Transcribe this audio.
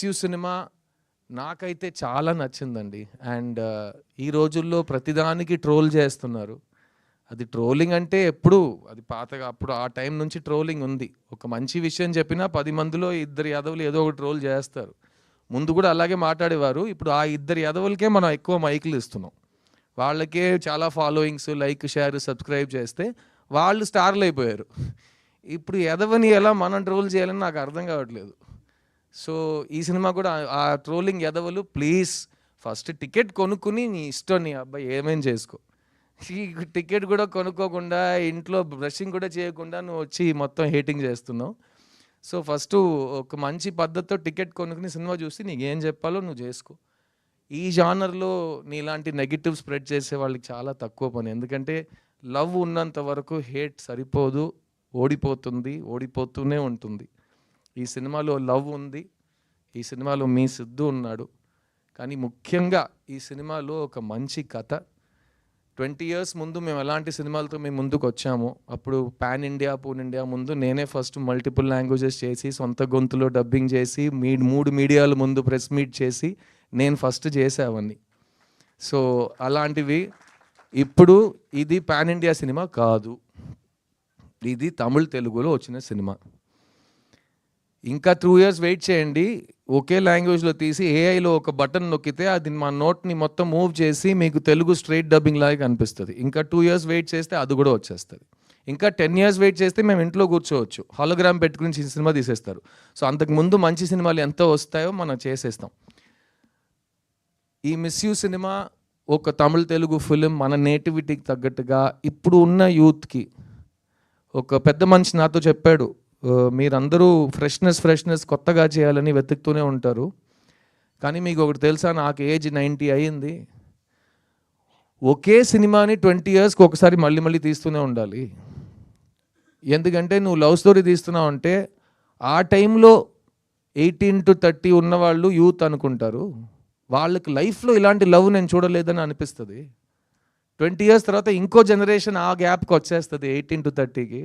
You cinema నాకైతే చాలా నచ్చిందండి. అండ్ ఈ రోజుల్లో ప్రతిదానికి ట్రోల్ చేస్తున్నారు. అది ట్రోలింగ్ అంటే ఎప్పుడు అది పాతగా అప్పుడు ఆ టైం నుంచి ట్రోలింగ్ ఉంది. ఒక మంచి విషయం చెప్పినా 10 మందిలో ఇద్దరు యాదవులు ఏదో ఒక ట్రోల్ చేస్తారు. ముందు కూడా అలాగే మాట్లాడేవారు. ఇప్పుడు ఆ ఇద్దరు యాదవులకే మనం ఎక్కువ మైకులు ఇస్తున్నాం. వాళ్ళకే చాలా ఫాలోయింగ్స్, లైక్, షేర్, సబ్స్క్రైబ్ చేస్తే వాళ్ళు స్టార్లు అయిపోయారు. ఇప్పుడు ఎదవని ఎలా మనం ట్రోల్ చేయాలని నాకు అర్థం కావట్లేదు. సో ఈ సినిమా కూడా ఆ ట్రోలింగ్ ఎదవలు ప్లీజ్ ఫస్ట్ టికెట్ కొనుక్కుని నీ ఇష్టం, నీ అబ్బాయి ఏమేం చేసుకో. ఈ టికెట్ కూడా కొనుక్కోకుండా ఇంట్లో బ్రషింగ్ కూడా చేయకుండా నువ్వు వచ్చి మొత్తం హేటింగ్ చేస్తున్నావు. సో ఫస్ట్ ఒక మంచి పద్ధతితో టికెట్ కొనుక్కుని సినిమా చూసి నీకు ఏం చెప్పాలో నువ్వు చేసుకో. ఈ జానర్లో నీలాంటి నెగిటివ్ స్ప్రెడ్ చేసే వాళ్ళకి చాలా తక్కువ పని. ఎందుకంటే లవ్ ఉన్నంత వరకు హేట్ సరిపోదు, ఓడిపోతుంది, ఓడిపోతూనే ఉంటుంది. ఈ సినిమాలో లవ్ ఉంది, ఈ సినిమాలో మీ సిద్ధు ఉన్నాడు. కానీ ముఖ్యంగా ఈ సినిమాలో ఒక మంచి కథ. 20 years ముందు మేము ఎలాంటి సినిమాలతో మేము ముందుకు వచ్చాము. అప్పుడు పాన్ ఇండియా, పూన్ ఇండియా ముందు నేనే ఫస్ట్ మల్టిపుల్ లాంగ్వేజెస్ చేసి సొంత గొంతులో డబ్బింగ్ చేసి 3 మీడియాల ముందు ప్రెస్ మీట్ చేసి నేను ఫస్ట్ చేసేవన్నీ. సో అలాంటివి ఇప్పుడు ఇది పాన్ ఇండియా సినిమా కాదు, ఇది తమిళ్ తెలుగులో వచ్చిన సినిమా. ఇంకా 2 years వెయిట్ చేయండి. ఒకే లాంగ్వేజ్లో తీసి ఏఐలో ఒక బటన్ నొక్కితే అది మా నోట్ని మొత్తం మూవ్ చేసి మీకు తెలుగు స్ట్రైట్ డబ్బింగ్ లాగా అనిపిస్తుంది. ఇంకా 2 years వెయిట్ చేస్తే అది కూడా వచ్చేస్తుంది. ఇంకా 10 years వెయిట్ చేస్తే మేము ఇంట్లో కూర్చోవచ్చు, హాలోగ్రామ్ పెట్టుకుని సినిమా తీసేస్తారు. సో అంతకుముందు మంచి సినిమాలు ఎంత వస్తాయో మనం చేసేస్తాం. ఈ మిస్ యూ సినిమా ఒక తమిళ్ తెలుగు ఫిలిం మన నేటివిటీకి తగ్గట్టుగా ఇప్పుడు ఉన్న యూత్కి. ఒక పెద్ద మనిషి నాతో చెప్పాడు, మీరందరూ ఫ్రెష్నెస్ కొత్తగా చేయాలని వెతుకుతూనే ఉంటారు. కానీ మీకు ఒకటి తెలుసా, నాకు ఏజ్ 90 అయ్యింది. ఒకే సినిమాని 20 yearsకి ఒకసారి మళ్ళీ తీస్తూనే ఉండాలి. ఎందుకంటే నువ్వు లవ్ స్టోరీ తీస్తున్నావు అంటే ఆ టైంలో 18 to 30 ఉన్నవాళ్ళు యూత్ అనుకుంటారు. వాళ్ళకి లైఫ్లో ఇలాంటి లవ్ నేను చూడలేదని అనిపిస్తుంది. 20 years తర్వాత ఇంకో జనరేషన్ ఆ గ్యాప్కి వచ్చేస్తుంది 18 to 30కి.